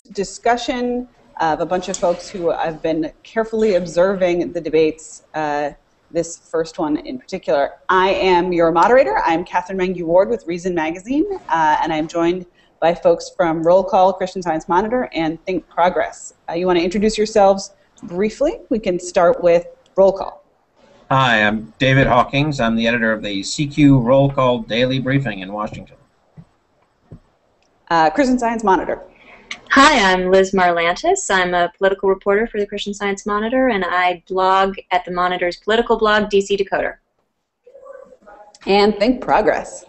discussion of a bunch of folks who have been carefully observing the debates, this first one in particular. I am your moderator. I'm Catherine Mengue-Ward with Reason Magazine, and I'm joined by folks from Roll Call, Christian Science Monitor, and Think Progress. You want to introduce yourselves briefly? We can start with Roll Call. Hi, I'm David Hawkins. I'm the editor of the CQ Roll Call Daily Briefing in Washington. Christian Science Monitor. Hi, I'm Liz Marlantis. I'm a political reporter for the Christian Science Monitor, and I blog at the Monitor's political blog, DC Decoder. And Think Progress.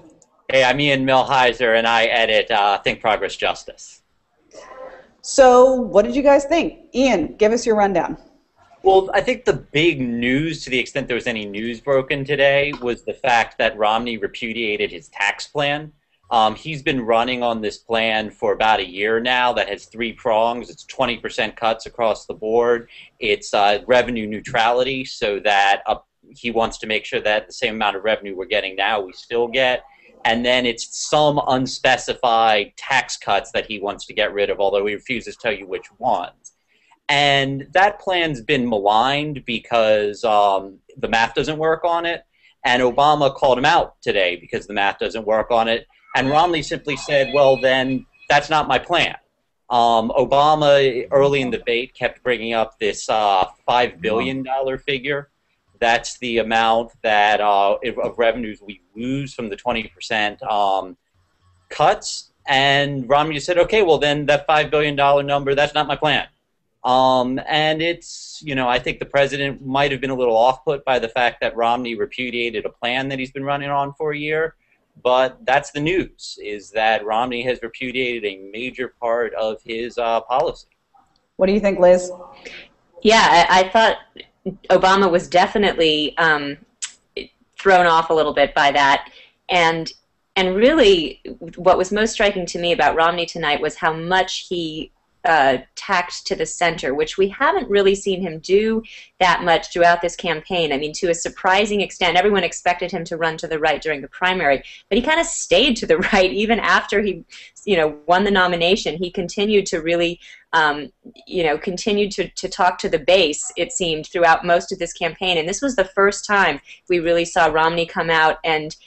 Hey, I'm Ian Milheiser, and I edit Think Progress Justice. So, what did you guys think? Ian, give us your rundown. Well, I think the big news, to the extent there was any news broken today, was the fact that Romney repudiated his tax plan. He's been running on this plan for about a year now that has 3 prongs. It's 20% cuts across the board. It's revenue neutrality, so that he wants to make sure that the same amount of revenue we're getting now we still get. And then it's some unspecified tax cuts that he wants to get rid of, although he refuses to tell you which ones. And that plan's been maligned because the math doesn't work on it, and Obama called him out today because the math doesn't work on it. And Romney simply said, well, then that's not my plan. Obama, early in the debate, kept bringing up this $5 billion figure. That's the amount that of revenues we lose from the 20% cuts. And Romney just said, okay, well, then that $5 billion number, that's not my plan. And it's, I think the president might have been a little off-put by the fact that Romney repudiated a plan that he's been running on for a year. But that's the news, is that Romney has repudiated a major part of his policy. What do you think, Liz? Yeah, I thought Obama was definitely thrown off a little bit by that. And really, what was most striking to me about Romney tonight was how much he tacked to the center, which we haven't really seen him do that much throughout this campaign. I mean, to a surprising extent, everyone expected him to run to the right during the primary, but he kind of stayed to the right even after he, won the nomination. He continued to really, continued to talk to the base, it seemed, throughout most of this campaign. And this was the first time we really saw Romney come out and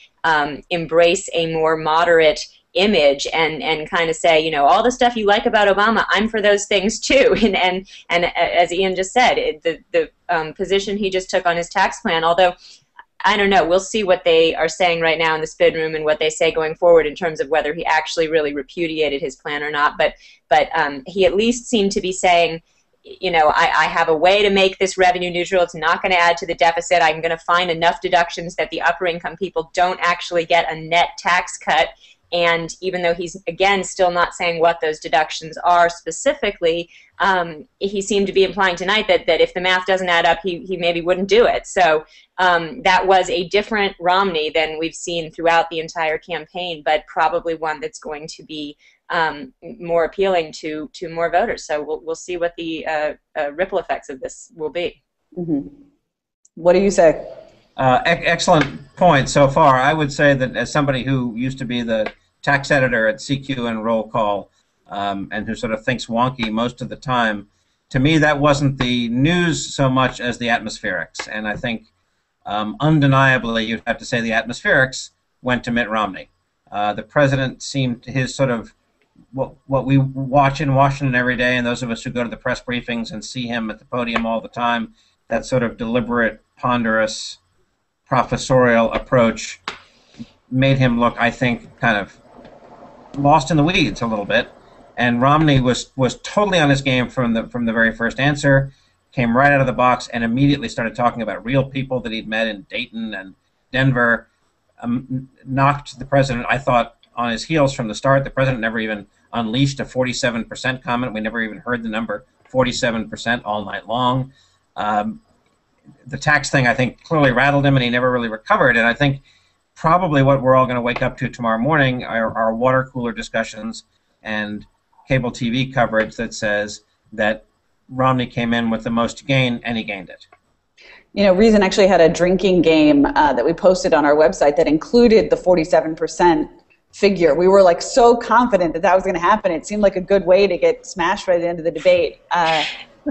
embrace a more moderate image and kind of say, all the stuff you like about Obama, I'm for those things too. And as Ian just said, the position he just took on his tax plan, although I don't know, we'll see what they are saying right now in the spin room and what they say going forward in terms of whether he actually really repudiated his plan or not. But he at least seemed to be saying, I have a way to make this revenue neutral. It's not going to add to the deficit. I'm going to find enough deductions that the upper income people don't actually get a net tax cut. And even though he's, again, still not saying what those deductions are specifically, he seemed to be implying tonight that if the math doesn't add up, he maybe wouldn't do it. So that was a different Romney than we've seen throughout the entire campaign, but probably one that's going to be more appealing to more voters. So we'll see what the ripple effects of this will be. Mm-hmm. What do you say? Excellent point so far. I would say that as somebody who used to be the tax editor at CQ and Roll Call, and who sort of thinks wonky most of the time, to me that wasn't the news so much as the atmospherics. And I think undeniably you'd have to say the atmospherics went to Mitt Romney. The president seemed, his sort of, what we watch in Washington every day, and those of us who go to the press briefings and see him at the podium all the time, that sort of deliberate, ponderous, professorial approach made him look, I think, kind of lost in the weeds a little bit. And Romney was totally on his game from the very first answer, came right out of the box and immediately started talking about real people that he'd met in Dayton and Denver, knocked the president, I thought, on his heels from the start. The president never even unleashed a 47% comment. We never even heard the number 47% all night long. The tax thing, I think, clearly rattled him, and he never really recovered. And I think probably what we're all going to wake up to tomorrow morning are water cooler discussions and cable TV coverage that says that Romney came in with the most to gain, and he gained it. Reason actually had a drinking game that we posted on our website that included the 47% figure. We were like so confident that that was going to happen. It seemed like a good way to get smashed by the end of the debate.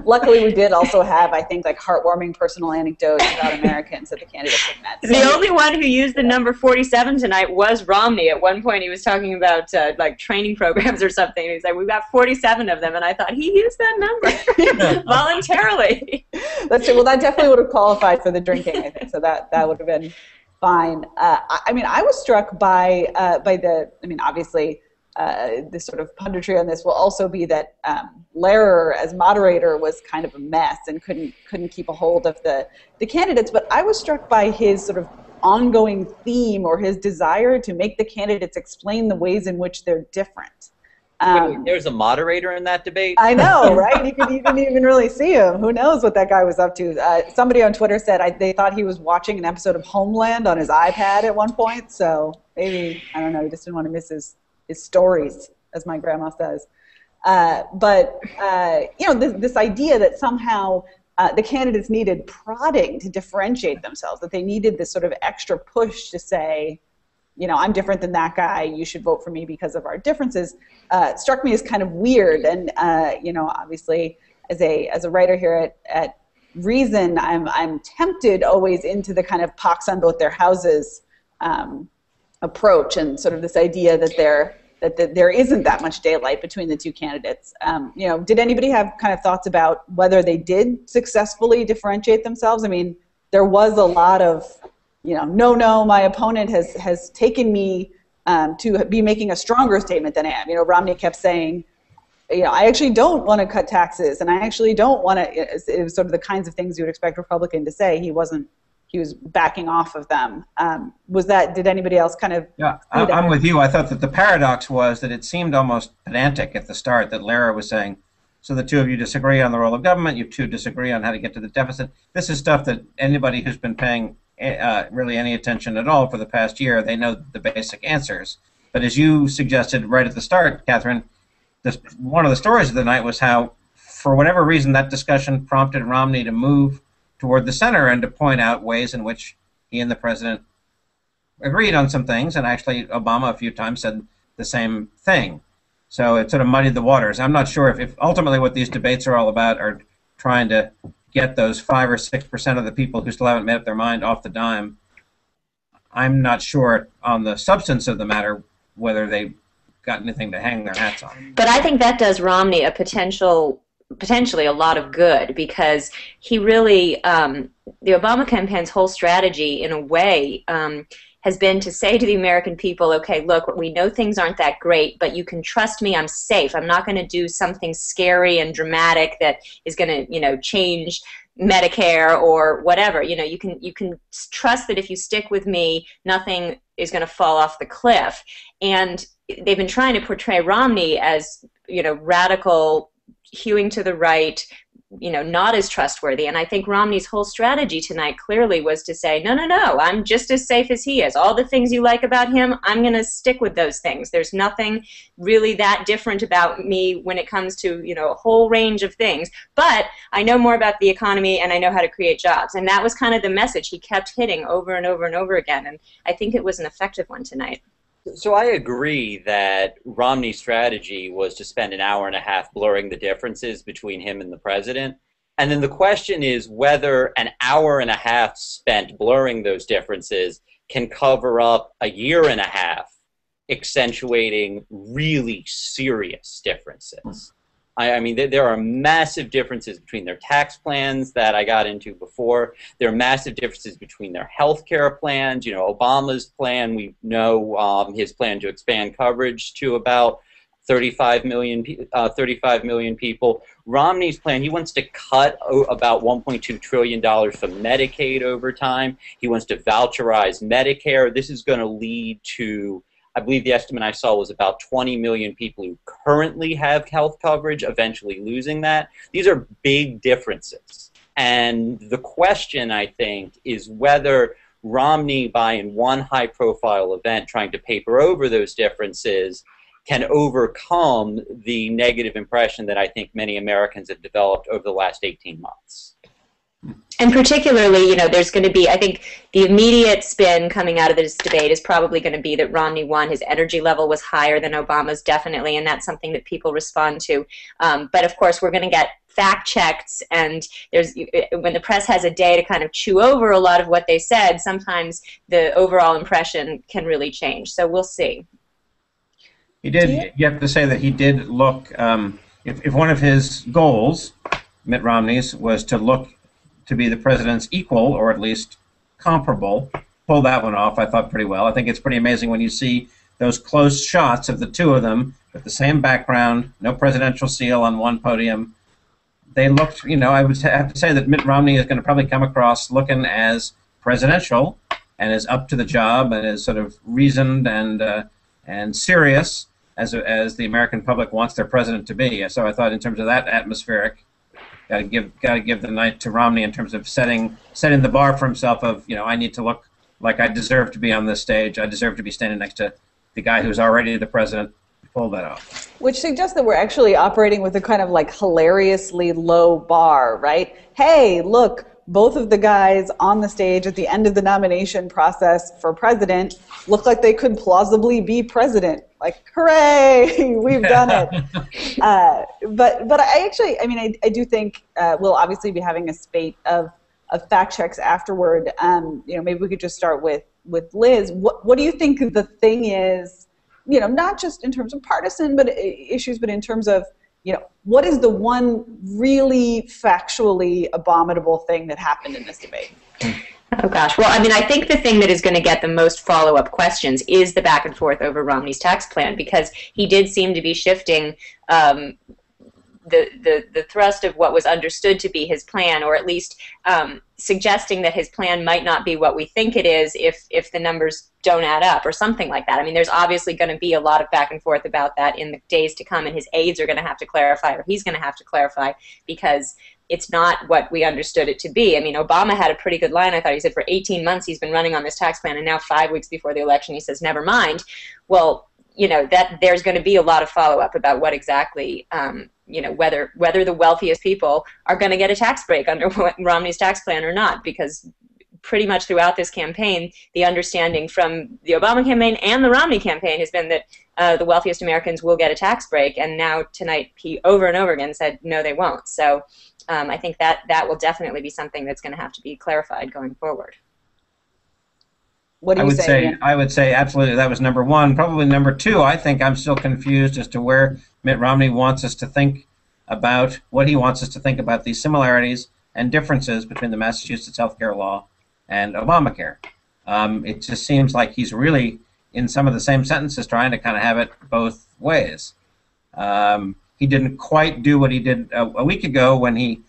Luckily, we did also have, I think, like heartwarming personal anecdotes about Americans that the candidates had met. So, the only one who used the number 47 tonight was Romney. At one point, he was talking about like training programs or something. He was like, "We've got 47 of them," and I thought he used that number voluntarily. That's true. Well, that definitely would have qualified for the drinking, I think. So that would have been fine. I mean, I was struck by the. I mean, obviously. The sort of punditry on this will also be that Lehrer, as moderator, was kind of a mess and couldn't keep a hold of the candidates. But I was struck by his sort of ongoing theme or his desire to make the candidates explain the ways in which they're different. There's a moderator in that debate? I know, right? You didn't even really see him. Who knows what that guy was up to? Somebody on Twitter said they thought he was watching an episode of Homeland on his iPad at one point. So maybe, I don't know, he just didn't want to miss his stories, as my grandma says. But this idea that somehow the candidates needed prodding to differentiate themselves, that they needed this sort of extra push to say, I'm different than that guy, you should vote for me because of our differences, struck me as kind of weird. And, obviously, as a writer here at Reason, I'm tempted always into the kind of pox on both their houses approach, and sort of this idea that there isn't that much daylight between the two candidates. Did anybody have kind of thoughts about whether they did successfully differentiate themselves? I mean, there was a lot of, no, my opponent has taken me to be making a stronger statement than I am. Romney kept saying, I actually don't want to cut taxes, and I actually don't want to. It was sort of the kinds of things you would expect a Republican to say. He was backing off of them. Did anybody else kind of... Yeah, I'm with you. I thought that the paradox was that it seemed almost pedantic at the start that Lehrer was saying, so the two of you disagree on the role of government, you two disagree on how to get to the deficit. This is stuff that anybody who's been paying really any attention at all for the past year, they know the basic answers. But as you suggested right at the start, Catherine, one of the stories of the night was how, for whatever reason, that discussion prompted Romney to move toward the center and to point out ways in which he and the president agreed on some things, and actually Obama a few times said the same thing. So it sort of muddied the waters. I'm not sure if ultimately what these debates are all about are trying to get those 5 or 6% of the people who still haven't made up their mind off the dime. I'm not sure on the substance of the matter whether they got anything to hang their hats on. But I think that does Romney potentially a lot of good, because he really, the Obama campaign's whole strategy, in a way, has been to say to the American people, okay, look, we know things aren't that great, but you can trust me, I'm safe. I'm not going to do something scary and dramatic that is going to, change Medicare or whatever. You can trust that if you stick with me, nothing is going to fall off the cliff. And they've been trying to portray Romney as, radical, hewing to the right, not as trustworthy. And I think Romney's whole strategy tonight clearly was to say, no, I'm just as safe as he is. All the things you like about him, I'm going to stick with those things. There's nothing really that different about me when it comes to, a whole range of things. But I know more about the economy, and I know how to create jobs. And that was kind of the message he kept hitting over and over and over again. And I think it was an effective one tonight. So I agree that Romney's strategy was to spend an hour and a half blurring the differences between him and the president. And then the question is whether an hour and a half spent blurring those differences can cover up a year and a half accentuating really serious differences. I mean, there are massive differences between their tax plans that I got into before. There are massive differences between their health care plans. Obama's plan, we know his plan to expand coverage to about 35 million people. Romney's plan, he wants to cut about $1.2 trillion from Medicaid over time. He wants to voucherize Medicare. This is going to lead to, I believe the estimate I saw was about 20 million people who currently have health coverage, eventually losing that. These are big differences. And the question, I think, is whether Romney, by in one high-profile event trying to paper over those differences, can overcome the negative impression that I think many Americans have developed over the last 18 months. And particularly, there's going to be, I think, the immediate spin coming out of this debate is probably going to be that Romney won. His energy level was higher than Obama's, definitely, and that's something that people respond to. But of course, we're going to get fact checks, and when the press has a day to kind of chew over a lot of what they said, sometimes the overall impression can really change. So we'll see. He did. You have to say that he did look. If one of his goals, Mitt Romney's, was to look to be the president's equal, or at least comparable, pull that one off, I thought, pretty well. I think it's pretty amazing when you see those close shots of the two of them with the same background, no presidential seal on one podium. They looked, I would have to say that Mitt Romney is going to probably come across looking as presidential and as up to the job and as sort of reasoned and serious as the American public wants their president to be. So I thought in terms of that atmospheric, got to give the night to Romney in terms of setting the bar for himself of, I need to look like I deserve to be on this stage. I deserve to be standing next to the guy who's already the president. Pull that off. Which suggests that we're actually operating with a kind of like hilariously low bar, right? Hey, look, both of the guys on the stage at the end of the nomination process for president look like they could plausibly be president. Like, hooray, we've done it. But I actually, I do think we'll obviously be having a spate of fact checks afterward. Maybe we could just start with Liz. What do you think the thing is, not just in terms of partisan issues, but in terms of, what is the one really factually abominable thing that happened in this debate? Oh, gosh. Well, I think the thing that is going to get the most follow-up questions is the back and forth over Romney's tax plan, because he did seem to be shifting the thrust of what was understood to be his plan, or at least suggesting that his plan might not be what we think it is if the numbers don't add up, or something like that. There's obviously going to be a lot of back and forth about that in the days to come, and his aides are going to have to clarify, or he's going to have to clarify, because it's not what we understood it to be. Obama had a pretty good line, I thought. He said for 18 months he's been running on this tax plan, and now 5 weeks before the election he says, never mind. Well, that there's going to be a lot of follow-up about what exactly, whether the wealthiest people are going to get a tax break under Romney's tax plan or not, because pretty much throughout this campaign, the understanding from the Obama campaign and the Romney campaign has been that the wealthiest Americans will get a tax break, and now tonight he over and over again said, no, they won't. So I think that will definitely be something that's going to have to be clarified going forward. What do you say? Ian? I would say absolutely that was number one. Probably number two, I think I'm still confused as to where Mitt Romney wants us to think about, what he wants us to think about these similarities and differences between the Massachusetts healthcare law and Obamacare. It just seems like he's really, in some of the same sentences, trying to kind of have it both ways. He didn't quite do what he did a week ago when he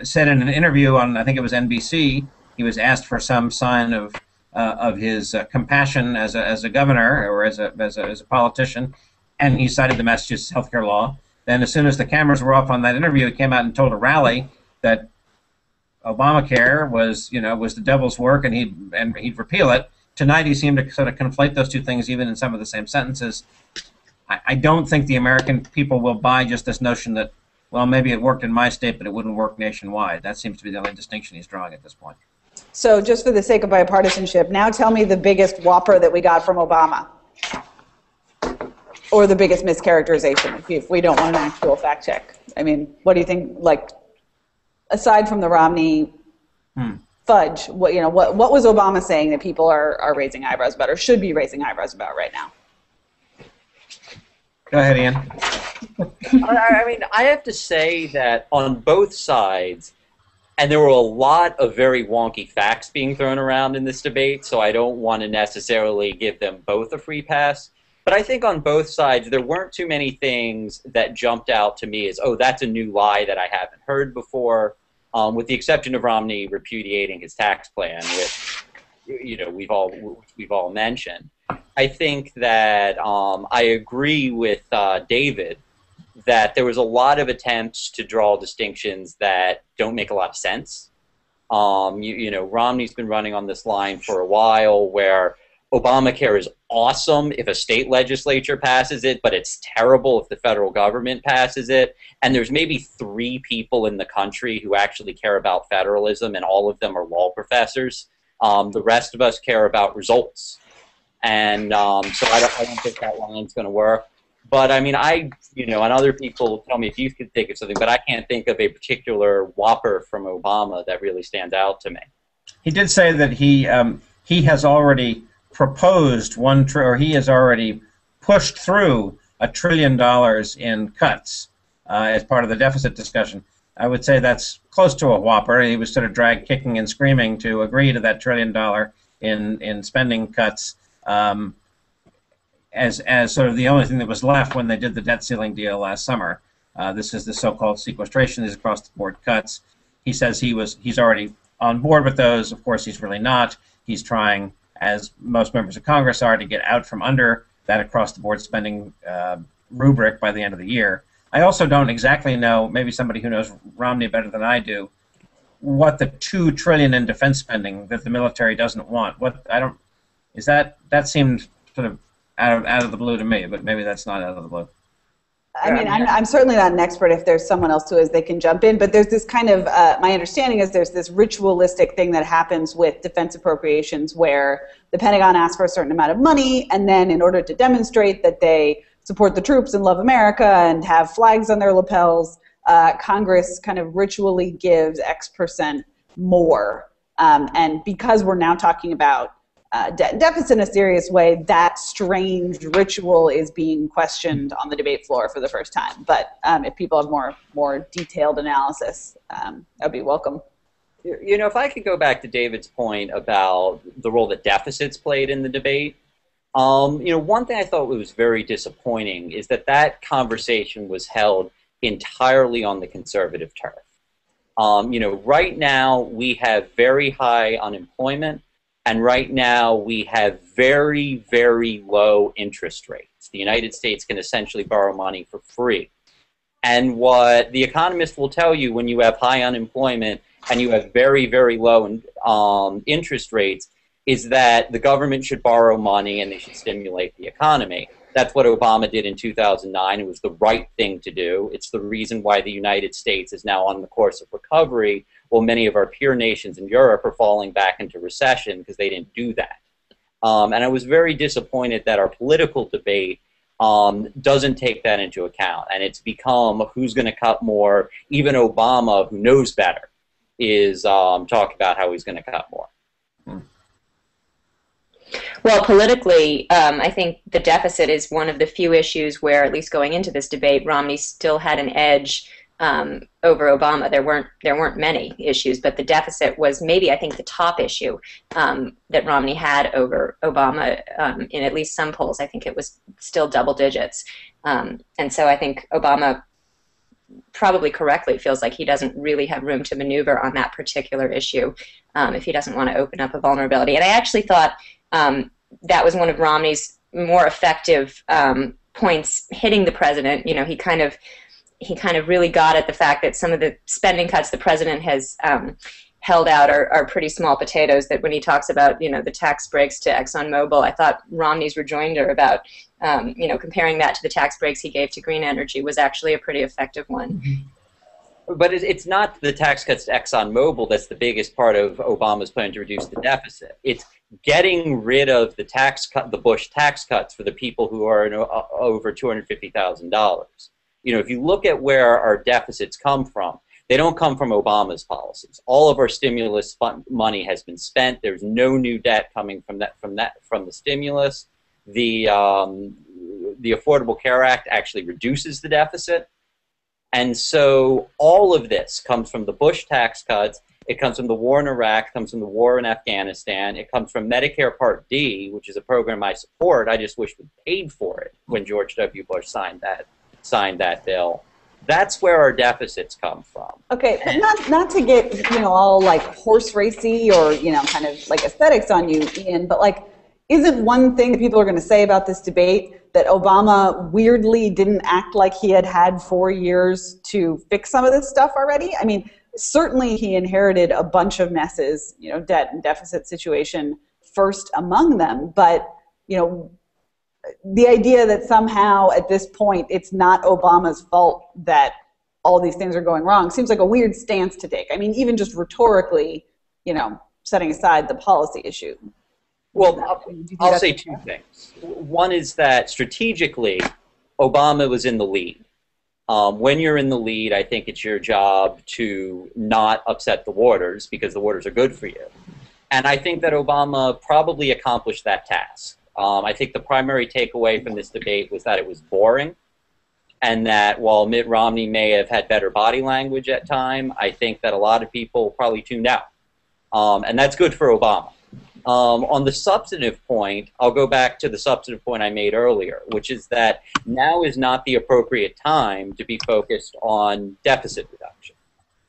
said in an interview on, I think it was NBC, he was asked for some sign of his compassion as a governor or as a politician, and he cited the Massachusetts healthcare law. Then, as soon as the cameras were off on that interview, he came out and told a rally that Obamacare was the devil's work, and he'd repeal it. Tonight, he seemed to sort of conflate those two things, even in some of the same sentences. I don't think the American people will buy just this notion that, well, maybe it worked in my state, but it wouldn't work nationwide. That seems to be the only distinction he's drawing at this point. So just for the sake of bipartisanship, now tell me the biggest whopper that we got from Obama. Or the biggest mischaracterization, if we don't want an actual fact check. What do you think, like, aside from the Romney fudge, what was Obama saying that people are raising eyebrows about, or should be raising eyebrows about right now? Go ahead, Ian. I have to say that on both sides, and there were a lot of very wonky facts being thrown around in this debate, so I don't want to necessarily give them both a free pass. But I think on both sides, there weren't too many things that jumped out to me as, oh, that's a new lie that I haven't heard before, with the exception of Romney repudiating his tax plan, which we've all mentioned. I think that I agree with David that there was a lot of attempts to draw distinctions that don't make a lot of sense. Romney's been running on this line for a while where Obamacare is awesome if a state legislature passes it, but it's terrible if the federal government passes it. And there's maybe 3 people in the country who actually care about federalism, and all of them are law professors. The rest of us care about results. And so I don't think that line's going to work. But I mean, and other people tell me if you could think of something, but I can't think of a particular whopper from Obama that really stands out to me. He did say that he has already proposed or he has already pushed through $1 trillion in cuts as part of the deficit discussion. I would say that's close to a whopper. He was sort of dragged kicking and screaming to agree to that $1 trillion in spending cuts. As sort of the only thing that was left when they did the debt ceiling deal last summer. This is the so-called sequestration, these across-the-board cuts. He says he's already on board with those. Of course, he's really not. He's trying, as most members of Congress are, to get out from under that across-the-board spending rubric by the end of the year. I also don't exactly know, maybe somebody who knows Romney better than I do, what the $2 trillion in defense spending that the military doesn't want. That seemed sort of out of the blue to me, but maybe that's not out of the blue. I mean, I'm certainly not an expert. If there's someone else who is, they can jump in. But there's this kind of, my understanding is there's this ritualistic thing that happens with defense appropriations where the Pentagon asks for a certain amount of money, and then in order to demonstrate that they support the troops and love America and have flags on their lapels, Congress kind of ritually gives X% more. And because we're now talking about debt and deficit in a serious way, that strange ritual is being questioned on the debate floor for the first time. But if people have more detailed analysis, that'd be welcome. If I could go back to David's point about the role that deficits played in the debate, one thing I thought was very disappointing is that conversation was held entirely on the conservative turf. Right now we have very high unemployment. And right now, we have very, very low interest rates. The United States can essentially borrow money for free. And what the economists will tell you when you have high unemployment and you have very, very low interest rates is that the government should borrow money and they should stimulate the economy. That's what Obama did in 2009. It was the right thing to do. It's the reason why the United States is now on the course of recovery, while many of our peer nations in Europe are falling back into recession because they didn't do that. And I was very disappointed that our political debate doesn't take that into account. And it's become who's going to cut more. Even Obama, who knows better, is talking about how he's going to cut more. Well, politically, I think the deficit is one of the few issues where, at least going into this debate, Romney still had an edge over Obama. There weren't many issues, but the deficit was maybe, I think, the top issue that Romney had over Obama in at least some polls. I think it was still double digits. And so I think Obama probably correctly feels like he doesn't really have room to maneuver on that particular issue if he doesn't want to open up a vulnerability. And I actually thought that was one of Romney's more effective points hitting the president. He kind of really got at the fact that some of the spending cuts the president has held out are pretty small potatoes, that when he talks about, the tax breaks to ExxonMobil, I thought Romney's rejoinder about, comparing that to the tax breaks he gave to green energy was actually a pretty effective one. But it's not the tax cuts to ExxonMobil that's the biggest part of Obama's plan to reduce the deficit. It's getting rid of the Bush tax cuts for the people who are over $250,000. If you look at where our deficits come from, they don't come from Obama's policies. All of our stimulus money has been spent. There's no new debt coming from the stimulus. The Affordable Care Act actually reduces the deficit. And so all of this comes from the Bush tax cuts. It comes from the war in Iraq, comes from the war in Afghanistan. It comes from Medicare Part D, which is a program I support. I just wish we paid for it when George W. Bush signed that bill. That's where our deficits come from. Okay, but not to get all like horse racy or kind of like aesthetics on you, Ian, but like, isn't one thing that people are going to say about this debate that Obama weirdly didn't act like he had 4 years to fix some of this stuff already? I mean, certainly he inherited a bunch of messes, debt and deficit situation first among them. But, you know, the idea that somehow at this point it's not Obama's fault that all these things are going wrong seems like a weird stance to take. I mean, even just rhetorically, you know, setting aside the policy issue. Well, I'll say two things. One is that strategically, Obama was in the lead. When you're in the lead, I think it's your job to not upset the waters because the waters are good for you. And I think that Obama probably accomplished that task. I think the primary takeaway from this debate was that it was boring, and that while Mitt Romney may have had better body language at time, I think that a lot of people probably tuned out. And that's good for Obama. On the substantive point, I'll go back to the substantive point I made earlier, which is that now is not the appropriate time to be focused on deficit reduction.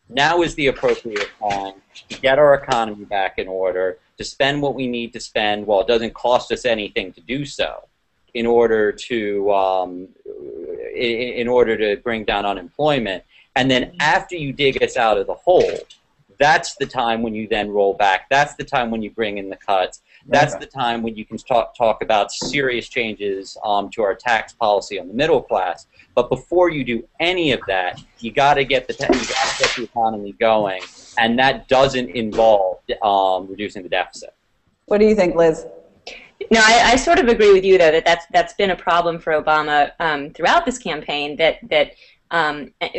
Now is the appropriate time to get our economy back in order, to spend what we need to spend while it doesn't cost us anything to do so, in order to bring down unemployment. And then after you dig us out of the hole, that's the time when you then roll back. That's the time when you bring in the cuts. That's the time when you can talk about serious changes to our tax policy on the middle class. But before you do any of that, you got to get the economy going, and that doesn't involve reducing the deficit. What do you think, Liz? No, I sort of agree with you, though, that's been a problem for Obama throughout this campaign, that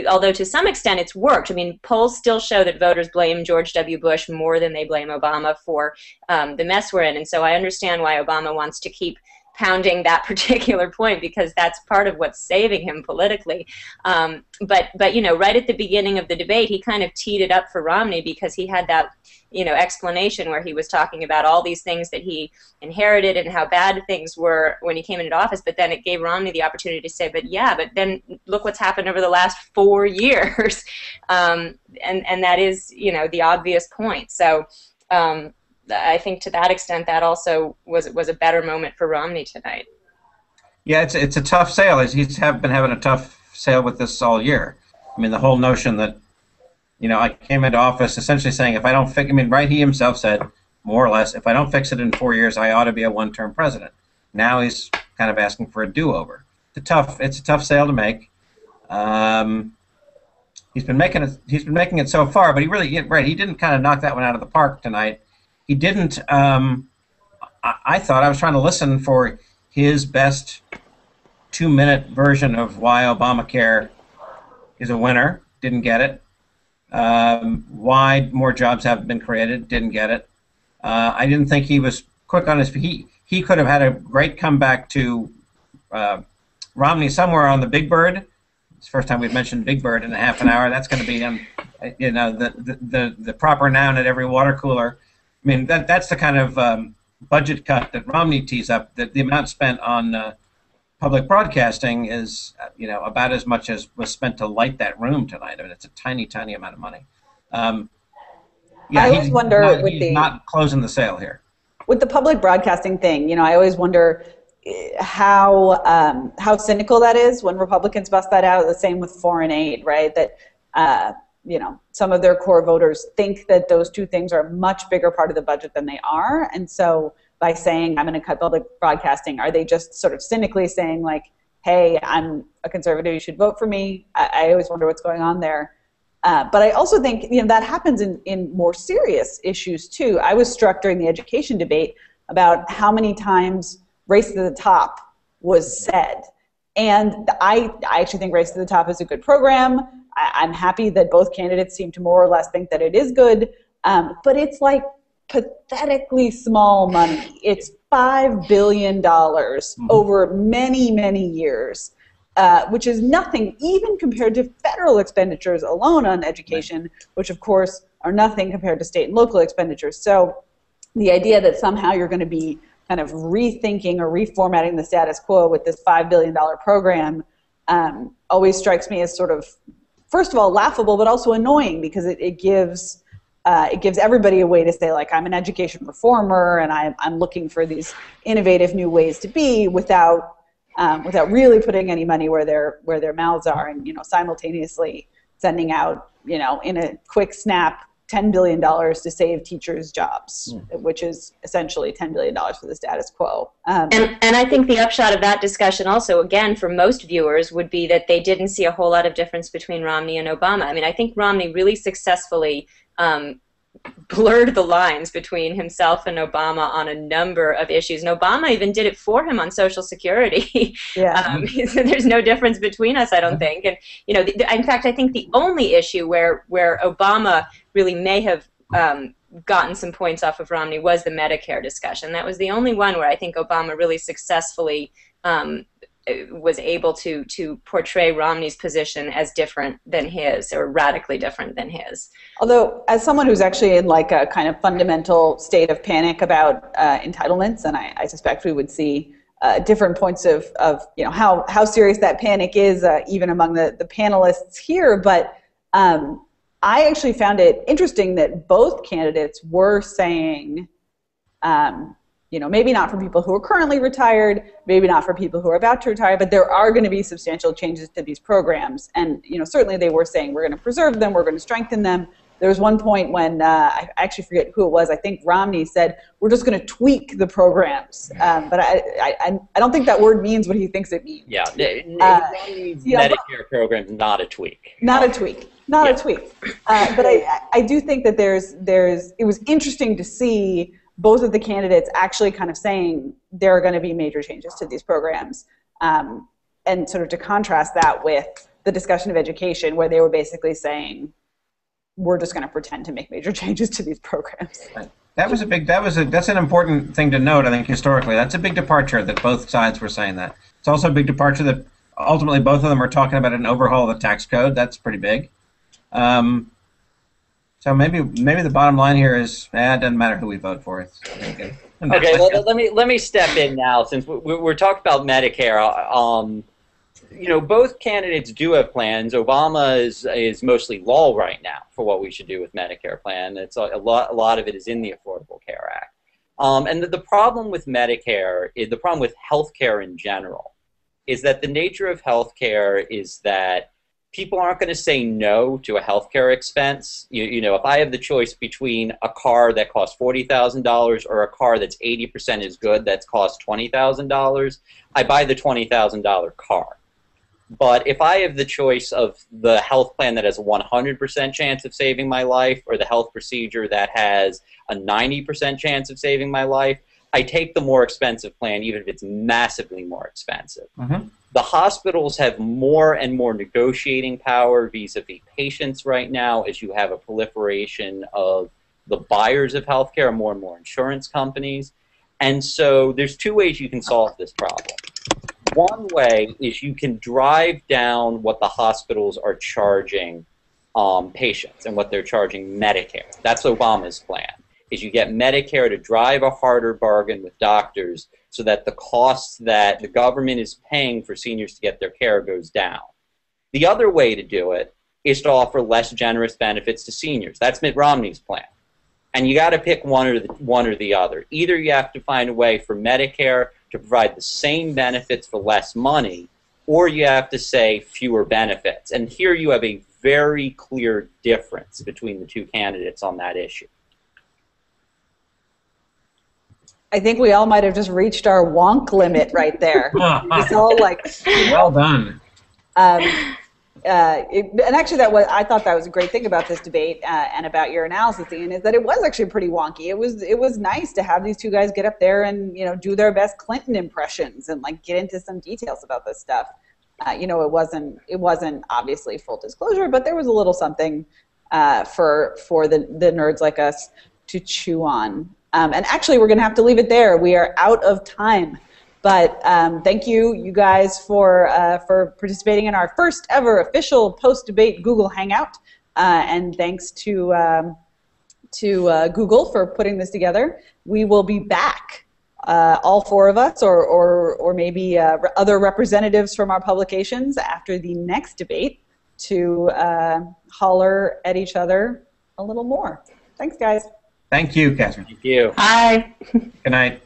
although to some extent it's worked. I mean, polls still show that voters blame George W. Bush more than they blame Obama for the mess we're in. And so I understand why Obama wants to keep pounding that particular point, because that's part of what's saving him politically. But you know, right at the beginning of the debate, he kind of teed it up for Romney, because he had that, you know, explanation where he was talking about all these things that he inherited and how bad things were when he came into office. But then it gave Romney the opportunity to say, but then look what's happened over the last 4 years. And that is, you know, the obvious point. So I think to that extent, that also was a better moment for Romney tonight. Yeah, it's a tough sale. He's been having a tough sale with this all year. I mean, the whole notion that, you know, I came into office essentially saying if I don't fix, I mean, right, he himself said, more or less, if I don't fix it in 4 years, I ought to be a one-term president. Now he's kind of asking for a do-over. It's a tough sale to make. He's been making it so far, but he didn't kind of knock that one out of the park tonight. He didn't. I thought I was trying to listen for his best 2-minute version of why Obamacare is a winner. Didn't get it. Why more jobs haven't been created. Didn't get it. I didn't think he was quick on his feet. He could have had a great comeback to Romney somewhere on the Big Bird. It's the first time we've mentioned Big Bird in a half an hour. That's going to be you know, the proper noun at every water cooler. I mean, that's the kind of budget cut that Romney tees up. That the amount spent on public broadcasting is, you know, about as much as was spent to light that room tonight. I mean, it's a tiny, tiny amount of money. Yeah, I always wonder he's not closing the sale here. With the public broadcasting thing, you know, I always wonder how cynical that is when Republicans bust that out. The same with foreign aid, right? That you know, some of their core voters think that those two things are a much bigger part of the budget than they are, and so by saying I'm going to cut public broadcasting, are they just sort of cynically saying like, hey, I'm a conservative, you should vote for me? I always wonder what's going on there. But I also think, you know, that happens in more serious issues too. I was struck during the education debate about how many times Race to the Top was said. And I actually think Race to the Top is a good program. I'm happy that both candidates seem to more or less think that it is good. But it's like pathetically small money. It's $5 billion over many, many years, which is nothing even compared to federal expenditures alone on education, which of course are nothing compared to state and local expenditures. So the idea that somehow you're going to be kind of rethinking or reformatting the status quo with this $5 billion program always strikes me as sort of, first of all, laughable, but also annoying, because it gives everybody a way to say, like, I'm an education reformer and I'm looking for these innovative new ways to be without really putting any money where their mouths are, and, you know, simultaneously sending out, you know, in a quick snap, $10 billion to save teachers' jobs, which is essentially $10 billion for the status quo. And I think the upshot of that discussion also, again, for most viewers, would be that they didn't see a whole lot of difference between Romney and Obama. I mean, I think Romney really successfully blurred the lines between himself and Obama on a number of issues. And Obama even did it for him on Social Security. Yeah. There's no difference between us, I don't think. And, you know, in fact, I think the only issue where Obama really may have gotten some points off of Romney was the Medicare discussion. That was the only one where I think Obama really successfully was able to portray Romney's position as different than his, or radically different than his. Although, as someone who's actually in like a kind of fundamental state of panic about entitlements, and I suspect we would see different points of you know how serious that panic is, even among the panelists here. But I actually found it interesting that both candidates were saying, you know, maybe not for people who are currently retired, maybe not for people who are about to retire, but there are going to be substantial changes to these programs. And, you know, certainly they were saying we're going to preserve them, we're going to strengthen them. There was one point when, I actually forget who it was, I think Romney said, we're just going to tweak the programs. But I don't think that word means what he thinks it means. Yeah, Romney's Medicare program is not a tweak. Not a tweak. Not a tweak. But I do think that it was interesting to see both of the candidates actually kind of saying there are going to be major changes to these programs, and sort of to contrast that with the discussion of education, where they were basically saying, we're just going to pretend to make major changes to these programs. That's an important thing to note, I think, historically. That's a big departure that both sides were saying that. It's also a big departure that ultimately both of them are talking about an overhaul of the tax code. That's pretty big. So maybe the bottom line here is, it doesn't matter who we vote for. It's okay. Well, let me step in now, since we're talking about Medicare. You know, both candidates do have plans. Obama is mostly law right now for what we should do with Medicare plan. It's a lot of it is in the Affordable Care Act. And the problem with Medicare, the problem with healthcare in general, is that the nature of healthcare is that people aren't going to say no to a healthcare expense. You know, if I have the choice between a car that costs $40,000 or a car that's 80% as good that costs $20,000, I buy the $20,000 car. But if I have the choice of the health plan that has a 100% chance of saving my life, or the health procedure that has a 90% chance of saving my life, I take the more expensive plan, even if it's massively more expensive. Mm-hmm. The hospitals have more and more negotiating power vis-a-vis patients right now, as you have a proliferation of the buyers of healthcare, more and more insurance companies. And so there's two ways you can solve this problem. One way is you can drive down what the hospitals are charging patients and what they're charging Medicare. That's Obama's plan, is you get Medicare to drive a harder bargain with doctors so that the costs that the government is paying for seniors to get their care goes down. The other way to do it is to offer less generous benefits to seniors. That's Mitt Romney's plan. And you got to pick one or the other. Either you have to find a way for Medicare to provide the same benefits for less money, or you have to say fewer benefits. And here you have a very clear difference between the two candidates on that issue. I think we all might have just reached our wonk limit right there. It's all like, well done. And actually, I thought that was a great thing about this debate and about your analysis, Ian, is that it was actually pretty wonky. It was nice to have these two guys get up there and do their best Clinton impressions and like get into some details about this stuff. It wasn't obviously full disclosure, but there was a little something for the nerds like us to chew on. And actually, we're going to have to leave it there. We are out of time. But thank you guys for participating in our first ever official post-debate Google Hangout. And thanks to Google for putting this together. We will be back, all four of us, or maybe other representatives from our publications after the next debate to holler at each other a little more. Thanks, guys. Thank you, Catherine. Thank you. Bye. Good night.